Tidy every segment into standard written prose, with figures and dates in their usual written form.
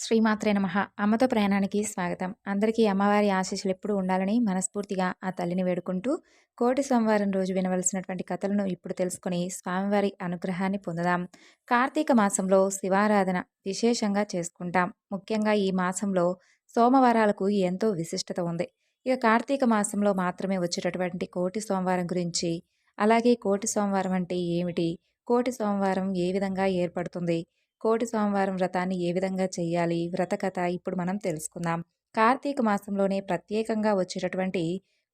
శ్రీమాత్రే నమః. అమ్మతో ప్రయాణానికి స్వాగతం. అందరికీ అమ్మవారి ఆశీస్సులు ఎప్పుడూ ఉండాలని మనస్ఫూర్తిగా ఆ తల్లిని వేడుకుంటూ, కోటి సోమవారం రోజు వినవలసినటువంటి కథలను ఇప్పుడు తెలుసుకొని స్వామివారి అనుగ్రహాన్ని పొందుదాం. కార్తీక మాసంలో శివారాధన విశేషంగా చేసుకుంటాం. ముఖ్యంగా ఈ మాసంలో సోమవారాలకు ఎంతో విశిష్టత ఉంది. ఇక కార్తీక మాసంలో మాత్రమే వచ్చేటటువంటి కోటి సోమవారం గురించి, అలాగే కోటి సోమవారం అంటే ఏమిటి? కోటి సోమవారం ఏ విధంగా ఏర్పడుతుంది? కోటి సోమవారం వ్రతాన్ని ఏ విధంగా చేయాలి? వ్రత కథ ఇప్పుడు మనం తెలుసుకుందాం. కార్తీక మాసంలోనే ప్రత్యేకంగా వచ్చేటటువంటి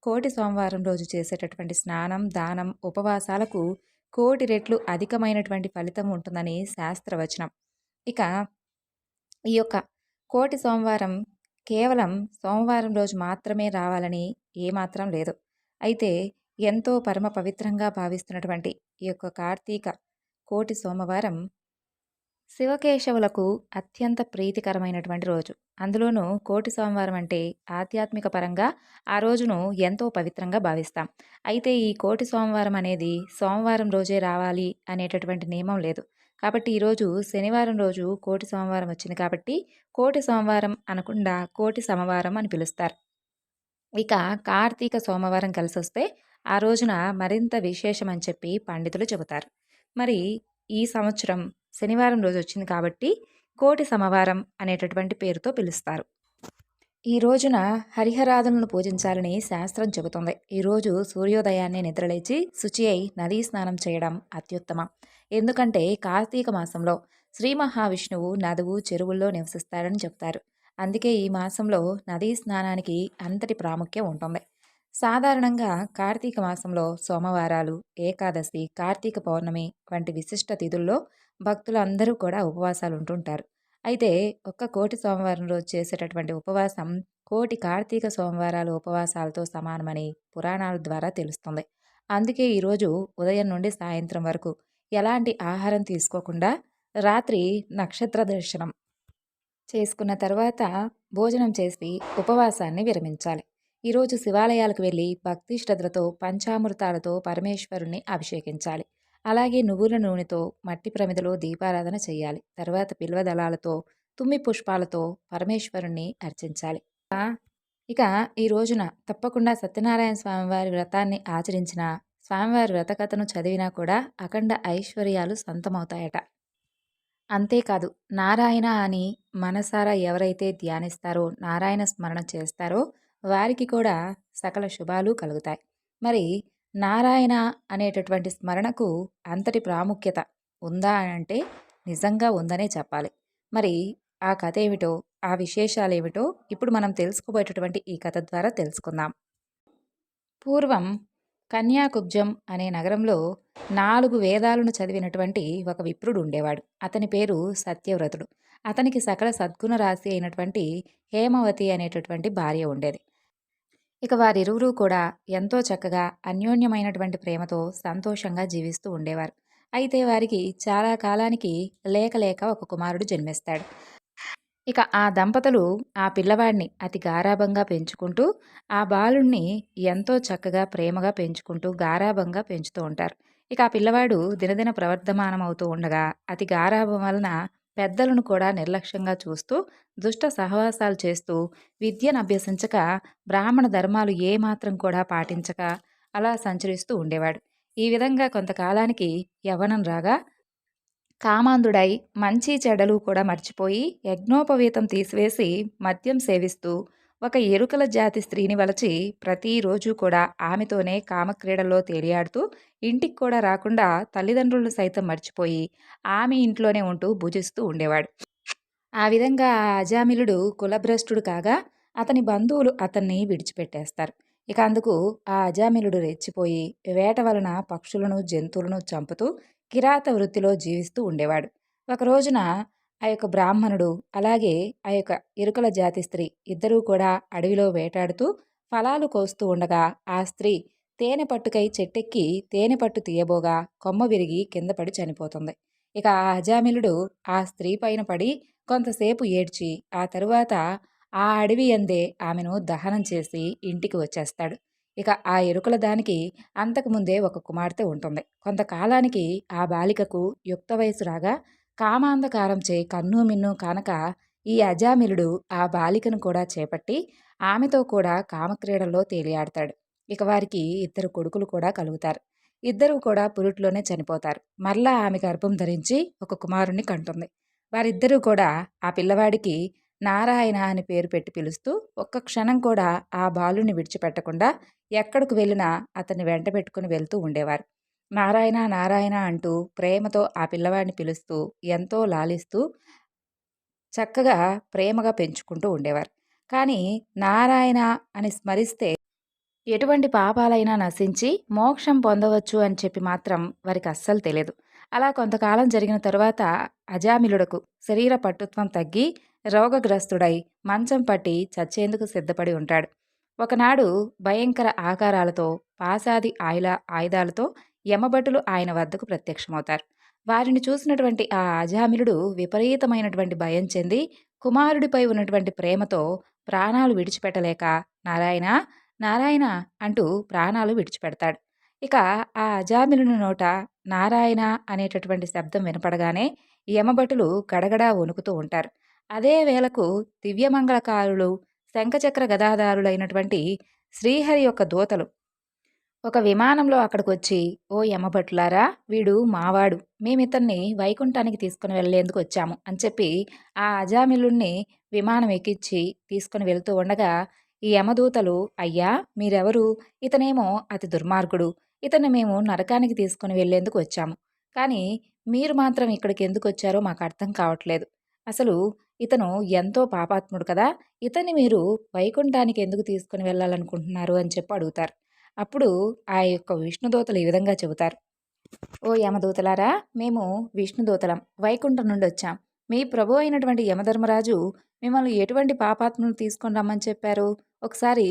కోటి సోమవారం రోజు చేసేటటువంటి స్నానం, దానం, ఉపవాసాలకు కోటి రెట్లు అధికమైనటువంటి ఫలితం ఉంటుందని శాస్త్రవచనం. ఇక ఈ యొక్క కోటి సోమవారం కేవలం సోమవారం రోజు మాత్రమే రావాలని ఏమాత్రం లేదు. అయితే ఎంతో పరమ పవిత్రంగా భావిస్తున్నటువంటి ఈ యొక్క కార్తీక కోటి సోమవారం శివకేశవులకు అత్యంత ప్రీతికరమైనటువంటి రోజు. అందులోనూ కోటి సోమవారం అంటే ఆధ్యాత్మిక పరంగా ఆ రోజును ఎంతో పవిత్రంగా భావిస్తాం. అయితే ఈ కోటి సోమవారం అనేది సోమవారం రోజే రావాలి అనేటటువంటి నియమం లేదు. కాబట్టి ఈరోజు శనివారం రోజు కోటి సోమవారం వచ్చింది కాబట్టి కోటి సోమవారం అనకుండా కోటి సమవారం అని పిలుస్తారు. ఇక కార్తీక సోమవారం కలిసొస్తే ఆ రోజున మరింత విశేషం అని చెప్పి పండితులు చెబుతారు. మరి ఈ సంవత్సరం శనివారం రోజు వచ్చింది కాబట్టి కోటి సమవారం అనేటటువంటి పేరుతో పిలుస్తారు. ఈ రోజున హరిహరాదులను పూజించాలని శాస్త్రం చెబుతుంది. ఈరోజు సూర్యోదయాన్నే నిద్రలేచి శుచి అయి నదీ స్నానం చేయడం అత్యుత్తమం. ఎందుకంటే కార్తీక మాసంలో శ్రీ మహావిష్ణువు నదువు చెరువుల్లో నివసిస్తాడని చెప్తారు. అందుకే ఈ మాసంలో నదీ స్నానానికి అంతటి ప్రాముఖ్యం ఉంటుంది. సాధారణంగా కార్తీక మాసంలో సోమవారాలు, ఏకాదశి, కార్తీక పౌర్ణమి వంటి విశిష్ట తిథుల్లో భక్తులు అందరూ కూడా ఉపవాసాలు ఉంటుంటారు. అయితే ఒక్క కోటి సోమవారం రోజు చేసేటటువంటి ఉపవాసం కోటి కార్తీక సోమవారాలు ఉపవాసాలతో సమానమని పురాణాల ద్వారా తెలుస్తుంది. అందుకే ఈరోజు ఉదయం నుండి సాయంత్రం వరకు ఎలాంటి ఆహారం తీసుకోకుండా రాత్రి నక్షత్ర దర్శనం చేసుకున్న తర్వాత భోజనం చేసి ఉపవాసాన్ని విరమించాలి. ఈరోజు శివాలయాలకు వెళ్ళి భక్తి శ్రద్ధలతో పంచామృతాలతో పరమేశ్వరుణ్ణి అభిషేకించాలి. అలాగే నువ్వుల నూనెతో మట్టి ప్రమిదలో దీపారాధన చేయాలి. తర్వాత బిల్వ దళాలతో తుమ్మి పుష్పాలతో పరమేశ్వరుణ్ణి అర్చించాలి. ఆ, ఇక ఈ రోజున తప్పకుండా సత్యనారాయణ స్వామివారి వ్రతాన్ని ఆచరించిన స్వామివారి వ్రతకథను చదివినా కూడా అఖండ ఐశ్వర్యాలు సొంతమవుతాయట. అంతేకాదు నారాయణ అని మనసారా ఎవరైతే ధ్యానిస్తారో, నారాయణ స్మరణ చేస్తారో వారికి కూడా సకల శుభాలు కలుగుతాయి. మరి నారాయణ అనేటటువంటి స్మరణకు అంతటి ప్రాముఖ్యత ఉందా అంటే నిజంగా ఉందనే చెప్పాలి. మరి ఆ కథ ఏమిటో, ఆ విశేషాలేమిటో ఇప్పుడు మనం తెలుసుకోబోయేటటువంటి ఈ కథ ద్వారా తెలుసుకుందాం. పూర్వం కన్యాకుబ్జం అనే నగరంలో 4 వేదాలను చదివినటువంటి ఒక విప్రుడు ఉండేవాడు. అతని పేరు సత్యవ్రతుడు. అతనికి సకల సద్గుణ రాశి అయినటువంటి హేమవతి అనేటటువంటి భార్య ఉండేది. ఇక వారిరువురూ కూడా ఎంతో చక్కగా అన్యోన్యమైనటువంటి ప్రేమతో సంతోషంగా జీవిస్తూ ఉండేవారు. అయితే వారికి చాలా కాలానికి లేక లేక ఒక కుమారుడు జన్మిస్తాడు. ఇక ఆ దంపతులు ఆ పిల్లవాడిని అతి గారాబంగా పెంచుకుంటూ, ఆ బాలుణ్ణి ఎంతో చక్కగా ప్రేమగా పెంచుకుంటూ గారాబంగా పెంచుతూ ఉంటారు. ఇక ఆ పిల్లవాడు దినదిన ప్రవర్ధమానమవుతూ ఉండగా అతి గారాబం వలన పెద్దలను కూడా నిర్లక్ష్యంగా చూస్తూ, దుష్ట సహవాసాలు చేస్తూ, విద్యను అభ్యసించక, బ్రాహ్మణ ధర్మాలు ఏమాత్రం కూడా పాటించక అలా సంచరిస్తూ ఉండేవాడు. ఈ విధంగా కొంతకాలానికి యవ్వనం రాగా కామాంధుడై మంచి చెడ్డలు కూడా మర్చిపోయి యజ్ఞోపవీతం తీసివేసి మద్యం సేవిస్తూ ఒక ఎరుకల జాతి స్త్రీని వలచి ప్రతిరోజు కూడా ఆమెతోనే కామక్రీడల్లో తేలియాడుతూ ఇంటికి కూడా రాకుండా తల్లిదండ్రులను సైతం మర్చిపోయి ఆమె ఇంట్లోనే ఉంటూ భుజిస్తూ ఉండేవాడు. ఆ విధంగా ఆ అజామిలుడు కులభ్రష్టుడు కాగా అతని బంధువులు అతన్ని విడిచిపెట్టేస్తారు. ఇక అందుకు ఆ అజామిలుడు రెచ్చిపోయి వేట వలన పక్షులను జంతువులను చంపుతూ కిరాత వృత్తిలో జీవిస్తూ ఉండేవాడు. ఒక రోజున ఆ యొక్క బ్రాహ్మణుడు అలాగే ఆ యొక్క ఇరుకల జాతి స్త్రీ ఇద్దరూ కూడా అడవిలో వేటాడుతూ ఫలాలు కోస్తూ ఉండగా ఆ స్త్రీ తేనె పట్టుకై చెట్టెక్కి తేనె పట్టు తీయబోగా కొమ్మ విరిగి కింద పడి చనిపోతుంది. ఇక ఆ అజామిలుడు ఆ స్త్రీ పైన పడి కొంతసేపు ఏడ్చి ఆ తరువాత ఆ అడవి యందే ఆమెను దహనం చేసి ఇంటికి వచ్చేస్తాడు. ఇక ఆ ఎరుకల దానికి అంతకుముందే ఒక కుమార్తె ఉంటుంది. కొంతకాలానికి ఆ బాలికకు యుక్త వయసు రాగా కామాంధకారంచే కన్ను మిన్ను కానక ఈ అజామిలుడు ఆ బాలికను కూడా చేపట్టి ఆమెతో కూడా కామక్రీడల్లో తేలియాడతాడు. ఇక వారికి ఇద్దరు కొడుకులు కూడా కలుగుతారు. ఇద్దరూ కూడా పురిట్లోనే చనిపోతారు. మరలా ఆమె గర్భం ధరించి ఒక కుమారుణ్ణి కంటుంది. వారిద్దరూ కూడా ఆ పిల్లవాడికి నారాయణ అని పేరు పెట్టి పిలుస్తూ ఒక్క క్షణం కూడా ఆ బాలుని విడిచిపెట్టకుండా ఎక్కడికి వెళ్ళినా అతన్ని వెంట పెట్టుకుని వెళ్తూ ఉండేవారు. నారాయణ నారాయణ అంటూ ప్రేమతో ఆ పిల్లవాడిని పిలుస్తూ ఎంతో లాలిస్తూ చక్కగా ప్రేమగా పెంచుకుంటూ ఉండేవారు. కానీ నారాయణ అని స్మరిస్తే ఎటువంటి పాపాలైనా నశించి మోక్షం పొందవచ్చు అని చెప్పి మాత్రం వారికి అస్సలు తెలియదు. అలా కొంతకాలం జరిగిన తరువాత అజామిలుడకు శరీర పట్టుత్వం తగ్గి రోగగ్రస్తుడై మంచం పట్టి చచ్చేందుకు సిద్ధపడి ఉంటాడు. ఒకనాడు భయంకర ఆకారాలతో పాశాది ఆయుధాలతో యమభటులు ఆయన వద్దకు ప్రత్యక్షమవుతారు. వారిని చూసినటువంటి ఆ అజామిలుడు విపరీతమైనటువంటి భయం చెంది కుమారుడిపై ఉన్నటువంటి ప్రేమతో ప్రాణాలు విడిచిపెట్టలేక నారాయణ నారాయణ అంటూ ప్రాణాలు విడిచిపెడతాడు. ఇక ఆ అజామిలుని నోట నారాయణ అనేటటువంటి శబ్దం వినపడగానే యమభటులు గడగడా వణుకుతూ ఉంటారు. అదే వేళకు దివ్యమంగళకారులు శంఖచక్ర గదాధారులైనటువంటి శ్రీహరి యొక్క దూతలు ఒక విమానంలో అక్కడికొచ్చి, "ఓ యమభటులారా! వీడు మావాడు. మేమితన్ని వైకుంఠానికి తీసుకుని వెళ్ళేందుకు వచ్చాము" అని చెప్పి ఆ అజామిలుణ్ణి విమానం ఎక్కించి తీసుకుని వెళ్తూ ఉండగా, ఈ యమదూతలు, "అయ్యా! మీరెవరు? ఇతనేమో అతి దుర్మార్గుడు. ఇతన్ని మేము నరకానికి తీసుకుని వెళ్ళేందుకు వచ్చాము. కానీ మీరు మాత్రం ఇక్కడికెందుకొచ్చారో మాకర్థం కావట్లేదు. అసలు ఇతను ఎంతో పాపాత్ముడు కదా! ఇతన్ని మీరు వైకుంఠానికి ఎందుకు తీసుకుని వెళ్ళాలనుకుంటున్నారు" అని చెప్పి అడుగుతారు. అప్పుడు ఆ యొక్క విష్ణుదూతలు ఈ విధంగా చెబుతారు. "ఓ యమదూతలారా! మేము విష్ణుదూతలం. వైకుంఠం నుండి వచ్చాం. మీ ప్రభు అయినటువంటి యమధర్మరాజు మిమ్మల్ని ఎటువంటి పాపాత్మను తీసుకొని రమ్మని చెప్పారు? ఒకసారి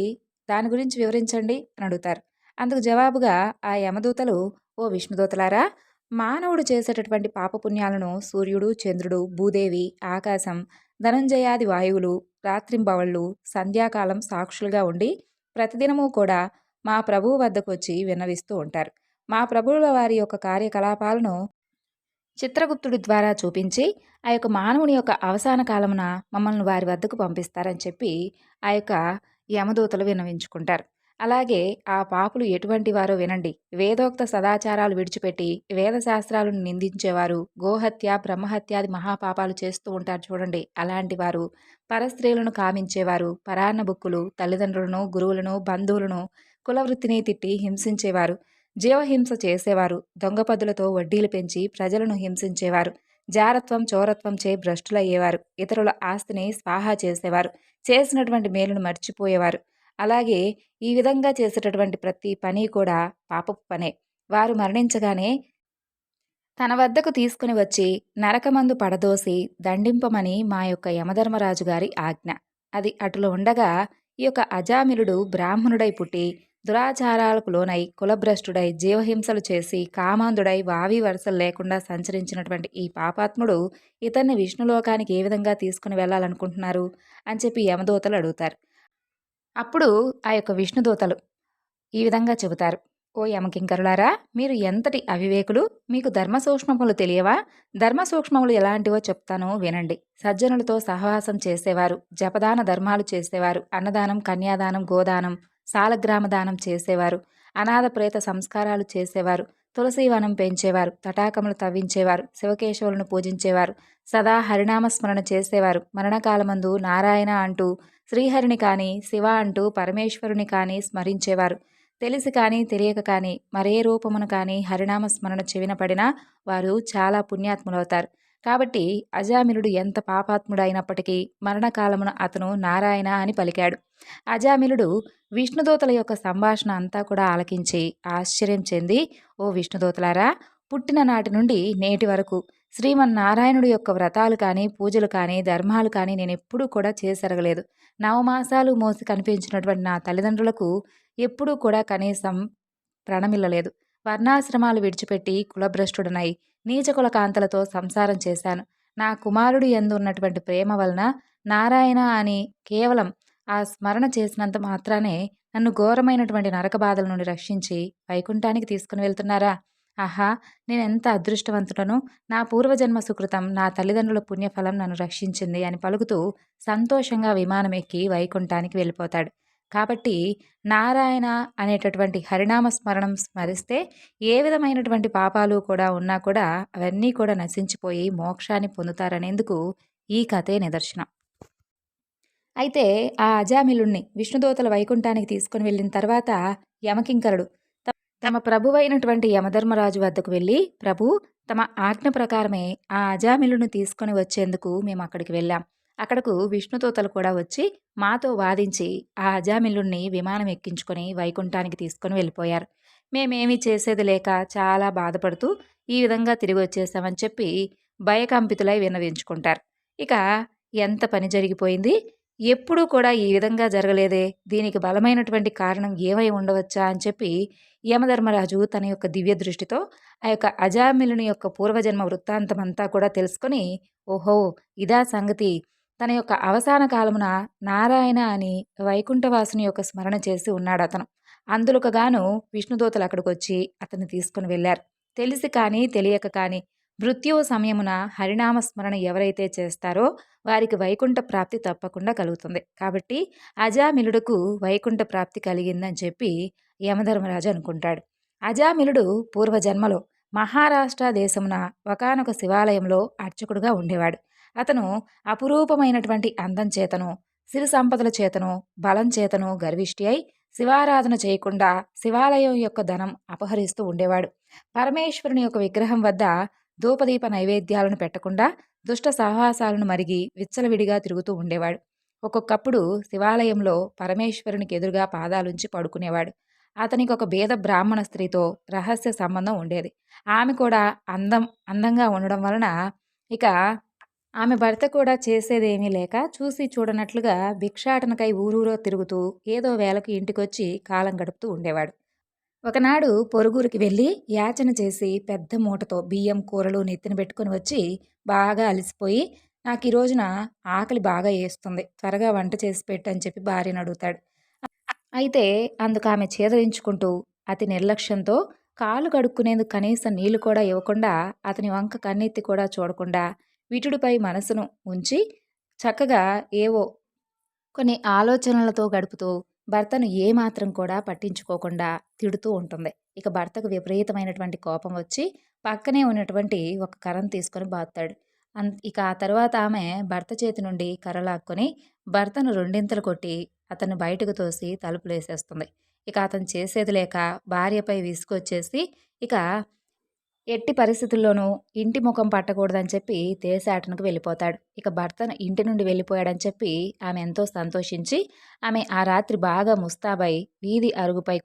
దాని గురించి వివరించండి" అని అడుగుతారు. అందుకు జవాబుగా ఆ యమదూతలు, "ఓ విష్ణుదూతలారా! మానవుడు చేసేటటువంటి పాపపుణ్యాలను సూర్యుడు, చంద్రుడు, భూదేవి, ఆకాశం, ధనంజయాది వాయువులు రాత్రింబవళ్ళు సంధ్యాకాలం సాక్షులుగా ఉండి ప్రతిదినము కూడా మా ప్రభువు వద్దకొచ్చి విన్నవిస్తూ ఉంటారు. మా ప్రభువుల వారి యొక్క కార్యకలాపాలను చిత్రగుప్తుడి ద్వారా చూపించి ఆ యొక్క మానవుని యొక్క అవసాన కాలమున మమ్మల్ని వారి వద్దకు పంపిస్తారని చెప్పి ఆ యొక్క యమదూతలు విన్నవించుకుంటారు. అలాగే ఆ పాపులు ఎటువంటి వారో వినండి. వేదోక్త సదాచారాలు విడిచిపెట్టి వేదశాస్త్రాలను నిందించేవారు, గోహత్య బ్రహ్మహత్యాది మహాపాపాలు చేస్తూ ఉంటారు చూడండి. అలాంటి వారు, పరస్త్రీలను కామించేవారు, పరాన్న బుక్కులు, తల్లిదండ్రులను, గురువులను, బంధువులను, కులవృత్తిని తిట్టి హింసించేవారు, జీవహింస చేసేవారు, దొంగపద్దులతో వడ్డీలు పెంచి ప్రజలను హింసించేవారు, జారత్వం చోరత్వం చే భ్రష్టులయ్యేవారు, ఇతరుల ఆస్తిని స్వాహా చేసేవారు, చేసినటువంటి మేలును మర్చిపోయేవారు. అలాగే ఈ విధంగా చేసేటటువంటి ప్రతి పని కూడా పాపపు పనే. వారు మరణించగానే తన వద్దకు తీసుకుని వచ్చి నరకమందు పడదోసి దండింపమని మా యొక్క యమధర్మరాజు గారి ఆజ్ఞ. అది అటులో ఉండగా ఈ యొక్క అజామిలుడు బ్రాహ్మణుడై పుట్టి దురాచారాలకు లోనై కులభ్రష్టుడై జీవహింసలు చేసి కామాంధుడై వావి వరుసలు లేకుండా సంచరించినటువంటి ఈ పాపాత్ముడు ఇతన్ని విష్ణులోకానికి ఏ విధంగా తీసుకుని వెళ్ళాలనుకుంటున్నారు అని చెప్పి యమదూతలు అడుగుతారు. అప్పుడు ఆ యొక్క విష్ణుదూతలు ఈ విధంగా చెబుతారు. "ఓ యమకింకరులారా! మీరు ఎంతటి అవివేకులు! మీకు ధర్మ సూక్ష్మములు తెలియవా? ధర్మ సూక్ష్మములు ఎలాంటివో చెప్తాను వినండి. సజ్జనులతో సహవాసం చేసేవారు, జపదాన ధర్మాలు చేసేవారు, అన్నదానం, కన్యాదానం, గోదానం, సాలగ్రామ దానం చేసేవారు, అనాథ ప్రేత సంస్కారాలు చేసేవారు, తులసీవనం పెంచేవారు, తటాకములు తవ్వించేవారు, శివకేశవులను పూజించేవారు, సదా హరినామస్మరణ చేసేవారు, మరణకాలమందు నారాయణ అంటూ శ్రీహరిని కానీ శివ అంటూ పరమేశ్వరుని కానీ స్మరించేవారు, తెలిసి కానీ తెలియక కానీ మరే రూపమును కానీ హరినామ స్మరణ చెవిన పడినా వారు చాలా పుణ్యాత్ములవుతారు. కాబట్టి అజామిలుడు ఎంత పాపాత్ముడైనప్పటికీ మరణకాలమున అతను నారాయణ అని పలికాడు." అజామిలుడు విష్ణుదూతల యొక్క సంభాషణ అంతా కూడా ఆలకించి ఆశ్చర్యం చెంది, "ఓ విష్ణుదూతలారా! పుట్టిన నాటి నుండి నేటి వరకు శ్రీమన్నారాయణుడి యొక్క వ్రతాలు కానీ పూజలు కానీ ధర్మాలు కానీ నేనెప్పుడూ కూడా చేసెరగలేదు. నవమాసాలు మోసి కనిపించినటువంటి నా తల్లిదండ్రులకు ఎప్పుడూ కూడా కనీసం ప్రణమిల్లలేదు. వర్ణాశ్రమాలు విడిచిపెట్టి కులభ్రష్టుడనై నీచకుల కాంతలతో సంసారం చేశాను. నా కుమారుడు యందు ఉన్నటువంటి ప్రేమ వలన నారాయణ అని కేవలం ఆ స్మరణ చేసినంత మాత్రానే నన్ను ఘోరమైనటువంటి నరక బాధల నుండి రక్షించి వైకుంఠానికి తీసుకుని వెళ్తున్నారా? ఆహా! నేనెంత అదృష్టవంతుడనో, నా పూర్వజన్మ సుకృతం, నా తల్లిదండ్రుల పుణ్యఫలం నన్ను రక్షించింది అని పలుకుతూ సంతోషంగా విమానం ఎక్కి వైకుంఠానికి వెళ్ళిపోతాడు. కాబట్టి నారాయణ అనేటటువంటి హరినామ స్మరణం స్మరిస్తే ఏ విధమైనటువంటి పాపాలు కూడా ఉన్నా కూడా అవన్నీ కూడా నశించిపోయి మోక్షాన్ని పొందుతారనేందుకు ఈ కథే నిదర్శనం. అయితే ఆ అజామిలుణ్ణి విష్ణుదూతలు వైకుంఠానికి తీసుకొని వెళ్ళిన తర్వాత యమకింకరుడు తమ ప్రభువైనటువంటి యమధర్మరాజు వద్దకు వెళ్ళి, ప్రభూ, తమ ఆజ్ఞ ప్రకారమే ఆ అజామిలుని తీసుకొని వచ్చేందుకు మేము అక్కడికి వెళ్ళాం. అక్కడకు విష్ణుదూతలు కూడా వచ్చి మాతో వాదించి ఆ అజామిలుణ్ణి విమానం ఎక్కించుకొని వైకుంఠానికి తీసుకొని వెళ్ళిపోయారు. మేమేమీ చేసేది లేక చాలా బాధపడుతూ ఈ విధంగా తిరిగి వచ్చేసామని చెప్పి భయకంపితులై విన్నవించుకుంటారు. ఇక ఎంత పని జరిగిపోయింది? ఎప్పుడూ కూడా ఈ విధంగా జరగలేదే, దీనికి బలమైనటువంటి కారణం ఏమై ఉండవచ్చా అని చెప్పి యమధర్మరాజు తన యొక్క దివ్య దృష్టితో ఆ యొక్క అజామిలుని యొక్క పూర్వజన్మ వృత్తాంతమంతా కూడా తెలుసుకొని, ఓహో, ఇదా సంగతి, తన యొక్క అవసాన కాలమున నారాయణ అని వైకుంఠవాసుని యొక్క స్మరణ చేసి ఉన్నాడు అతను. అందులకు గాను విష్ణుదూతలు అక్కడికొచ్చి అతన్ని తీసుకుని వెళ్ళారు. తెలిసి కానీ తెలియక కానీ మృత్యువు సమయమున హరినామ స్మరణ ఎవరైతే చేస్తారో వారికి వైకుంఠ ప్రాప్తి తప్పకుండా కలుగుతుంది. కాబట్టి అజామిలుడుకు వైకుంఠ ప్రాప్తి కలిగిందని చెప్పి యమధర్మరాజు అనుకుంటాడు. అజామిలుడు పూర్వజన్మలో మహారాష్ట్ర దేశమున ఒకానొక శివాలయంలో అర్చకుడుగా ఉండేవాడు. అతను అపురూపమైనటువంటి అందం చేతను, సిరి సంపదల చేతను, బలం చేతను గర్విష్టి అయి శివారాధన చేయకుండా శివాలయం యొక్క ధనం అపహరిస్తూ ఉండేవాడు. పరమేశ్వరుని యొక్క విగ్రహం వద్ద ధూపదీప నైవేద్యాలను పెట్టకుండా దుష్ట సహవాసాలను మరిగి విచ్చలవిడిగా తిరుగుతూ ఉండేవాడు. ఒక్కొక్కప్పుడు శివాలయంలో పరమేశ్వరునికి ఎదురుగా పాదాలుంచి పడుకునేవాడు. అతనికి ఒక బీద బ్రాహ్మణ స్త్రీతో రహస్య సంబంధం ఉండేది. ఆమె కూడా అందంగా ఉండడం వలన ఇక ఆమె భర్త కూడా చేసేదేమీ లేక చూసి చూడనట్లుగా భిక్షాటనకై ఊరూరో తిరుగుతూ ఏదో వేళకి ఇంటికొచ్చి కాలం గడుపుతూ ఉండేవాడు. ఒకనాడు పొరుగురికి వెళ్ళి యాచన చేసి పెద్ద మూటతో బియ్యం కూరలు నెత్తిన పెట్టుకుని వచ్చి బాగా అలసిపోయి, నాకు ఈ రోజున ఆకలి బాగా వేస్తుంది, త్వరగా వంట చేసి పెట్టు అని చెప్పి భార్యను అడుగుతాడు. అయితే అందుకు ఆమె చేదరించుకుంటూ అతి నిర్లక్ష్యంతో కాళ్ళు కడుక్కునేందుకు కనీసం నీళ్లు కూడా ఇవ్వకుండా అతని వంక కన్నెత్తి కూడా చూడకుండా విటుడిపై మనసును ఉంచి చక్కగా ఏవో కొన్ని ఆలోచనలతో గడుపుతూ భర్తను ఏమాత్రం కూడా పట్టించుకోకుండా తిడుతూ ఉంటుంది. ఇక భర్తకు విపరీతమైనటువంటి కోపం వచ్చి పక్కనే ఉన్నటువంటి ఒక కర్రను తీసుకొని బాదుతాడు. ఇక ఆ తర్వాత ఆమె భర్త చేతి నుండి కర్ర లాక్కొని భర్తను రెండింతలు కొట్టి అతన్ని బయటకు తోసి తలుపులేసేస్తుంది. ఇక అతను చేసేది లేక భార్యపై విసుగొచ్చేసి ఇక ఎట్టి పరిస్థితుల్లోనూ ఇంటి ముఖం పట్టకూడదని చెప్పి దేశాటనకు వెళ్ళిపోతాడు. ఇక భర్తను ఇంటి నుండి వెళ్ళిపోయాడని చెప్పి ఆమె ఎంతో సంతోషించి ఆమె ఆ రాత్రి బాగా ముస్తాబై వీధి అరుగుపై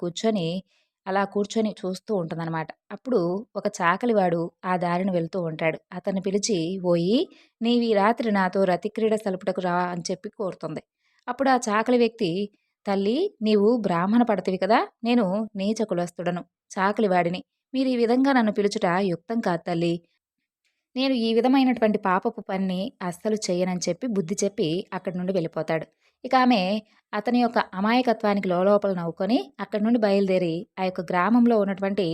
అలా కూర్చొని చూస్తూ ఉంటుందన్నమాట. అప్పుడు ఒక చాకలివాడు ఆ దారిని వెళ్తూ ఉంటాడు. అతన్ని పిలిచి, ఓయి, నీవి రాత్రి నాతో రతిక్రీడ సలుపుటకు రా అని చెప్పి కోరుతుంది. అప్పుడు ఆ చాకలి వ్యక్తి, తల్లి, నీవు బ్రాహ్మణ పడతివి కదా, నేను నీచ కులస్తుడను, చాకలివాడిని, మీరు ఈ విధంగా నన్ను పిలుచుట యుక్తం కాదు తల్లి. నేను ఈ విధమైనటువంటి పాపపు పనిని అస్సలు చెయ్యనని చెప్పి బుద్ధి చెప్పి అక్కడి నుండి వెళ్ళిపోతాడు. ఇక ఆమె అతని యొక్క అమాయకత్వానికి లోపల నవ్వుకొని అక్కడి నుండి బయలుదేరి ఆ యొక్క గ్రామంలో ఉన్నటువంటి